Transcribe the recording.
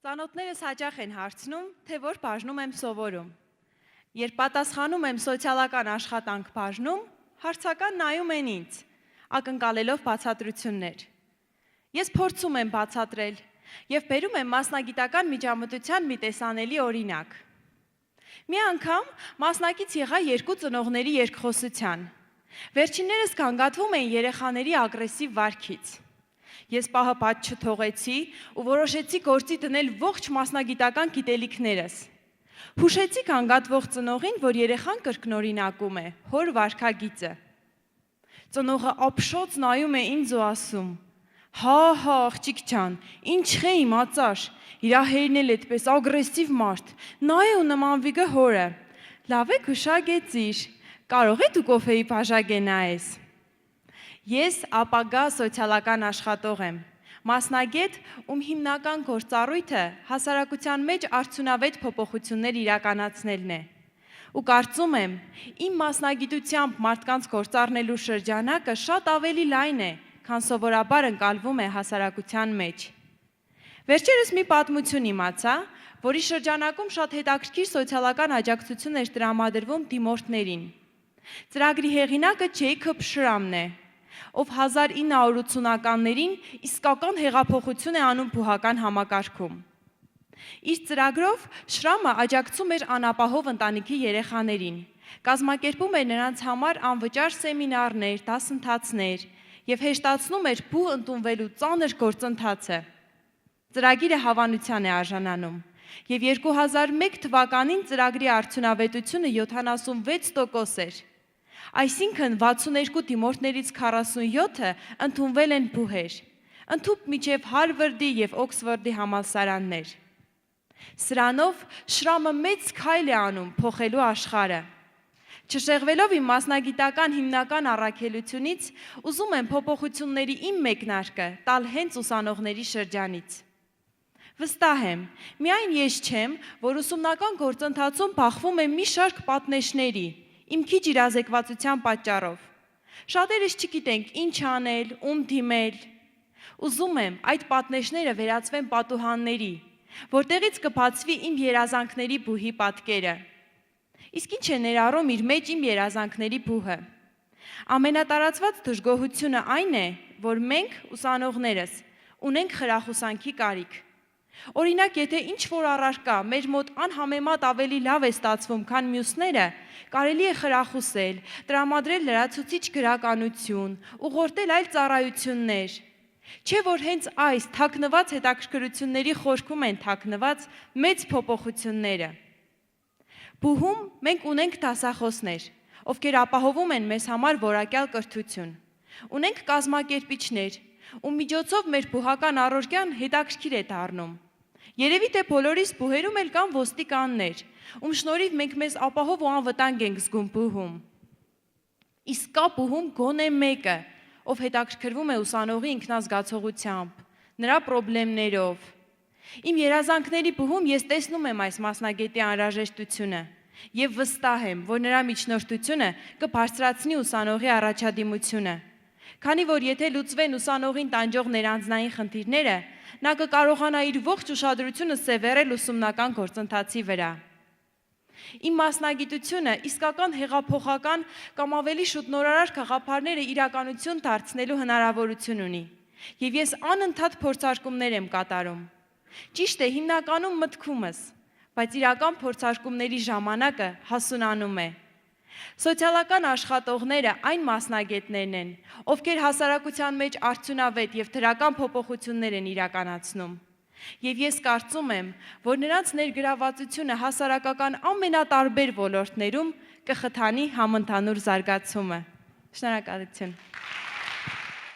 Ծանոթներս հաճախ են հարցնում, թե որ բաժնում եմ սովորում։ Երբ պատասխանում եմ սոցիալական աշխատանք բաժնում, հարցական նայում են ինձ, ակնկալելով բացատրություններ։ Ես փորձում եմ բացատրել և բերում եմ մասնագիտական միջամտության մի տեսանելի օրինակ։ Մի անգամ մասնակից եղա երկու ծնողների երկխոսության։ Վերջիններս գանգատվում էին երեխաների ագրեսիվ վարքից։ Ես պահը պատճ չթողեցի ու որոշեցի գործի դնել ողջ մասնագիտական գիտելիքներս։ Հուշեցի գանգատվող ծնողին, որ երեխան կրկնօրինակում է հոր վարքագիծը։ Ծնողը ապշոց նայում է ինձ ու ասում. «Հա, աղջիկ ջան, ինչ է իմացար, իրա հերն էլ այդպես ագրեսիվ մարդ, նա է ու նմանվի գը հորը, լավ է գուշագեցիր, կարող է դու կոֆեի բաժակե նայես»։ Ես ապագա սոցիալական աշխատող եմ, մասնագետ, ում հիմնական գործառույթը հասարակության մեջ արդյունավետ փոփոխություններ իրականացնելն է։ Ու կարծում եմ, իմ մասնագիտությամբ մարդկանց գործառնելու շրջանակը շատ ավելի լայն է, քան սովորաբար ընկալվում է հասարակության մեջ։ Վերջերս մի պատմություն իմացա, որի շրջանակում շատ հետաքրքիր սոցիալական աջակցություն էր տրամադրվում դիմորդներին։ Ծրագրի հեղինակը Ջեյքոբ Շրամն է, ով 1980-ականներին իսկական հեղափոխություն է անում բուհական համակարգում։ Իր ծրագրով Շրամը աջակցում էր անապահով ընտանիքի երեխաներին, կազմակերպում էր նրանց համար անվճար սեմինարներ, դասընթացներ և հեշտացնում էր բուհ ընդունվելու ծանր գործընթացը։ Ծրագիրը հավանության է արժանանում, և 2001 թվականին ծրագրի արդյունավետությունը 76% էր, այսինքն 62 դիմորդներից 47-ը ընդունվել են բուհեր, ընդհուպ մինչև Հարվարդի և Օքսֆորդի համալսարաններ։ Սրանով Շրամը մեծ քայլ է անում փոխելու աշխարհը։ Չշեղվելով իմ մասնագիտական հիմնական առաքելությունից, ուզում եմ փոփոխությունների իմ մեկնարկը տալ հենց ուսանողների շրջանից։ Վստահ եմ, միայն ես չեմ, որ ուսումնական գործընթացում բախվում եմ մի շարք պատնեշների, իմ քիչ իրազեկվածության պատճառով։ Շատերս չգիտենք ինչ անել, ում դիմել։ Ուզում եմ այդ պատնեշները վերածվեն պատուհանների, որտեղից կբացվի իմ երազանքների բուհի պատկերը։ Իսկ ինչ է ներառում իր մեջ իմ երազանքների բուհը։ Ամենատարածված դժգոհությունը այն է, որ մենք, ուսանողներս, ունենք խրախուսանքի կարիք։ Օրինակ, եթե ինչ-որ առարկա մեր մոտ անհամեմատ ավելի լավ է ստացվում, քան մյուսները, կարելի է խրախուսել, տրամադրել լրացուցիչ գրականություն, ուղղորդել այլ ծառայություններ։ Չէ՞ որ հենց այս թաքնված հետաքրքրությունների խորքում են թաքնված մեծ փոփոխությունները։ Բուհում մենք ունենք դասախոսներ, ովքեր ապահովում են մեզ համար որակյալ կրթություն։ Ունենք կազմակերպիչներ, ում միջոցով մեր բուհական առօրյան հետաքրքիր է դառնում։ Երևի թե բոլորիս բուհերում էլ կան ոստիկաններ, ում շնորհիվ մենք մեզ ապահով ու անվտանգ ենք զգում բուհում։ Իսկ կա բուհում գոնե մեկը, ով հետաքրքրվում է ուսանողի ինքնազգացողությամբ, նրա խնդիրներով։ Իմ երազանքների բուհում ես տեսնում եմ այս մասնագետի անհրաժեշտությունը և վստահ եմ, որ նրա միջնորդությունը կբարձրացնի ուսանողի առաջադիմությունը, քանի որ եթե լուծվեն ուսանողին տանջող ներանձնային խնդիրները, նա կկարողանա իր ողջ ուշադրությունը սևեռել ուսումնական գործընթացի վրա։ Իմ մասնագիտությունը իսկական հեղափոխական կամ ավելի շուտ նորարար գաղափարները իրականություն դարձնելու հնարավորություն ունի, և ես անընդհատ փորձարկումներ եմ կատարում։ Ճիշտ է, հիմնականում մտքումս, բայց իրական փորձարկումների ժամանակը հասունանում է։ Սոցիալական աշխատողները այն մասնագետներն են, ովքեր հասարակության մեջ արդյունավետ և դրական փոփոխություններ են իրականացնում։ Եվ ես կարծում եմ, որ նրանց ներգրավվածությունը հասարակական ամենատարբեր ոլորտներում կխթանի համընդհանուր զարգացումը։ Շնորհակալություն։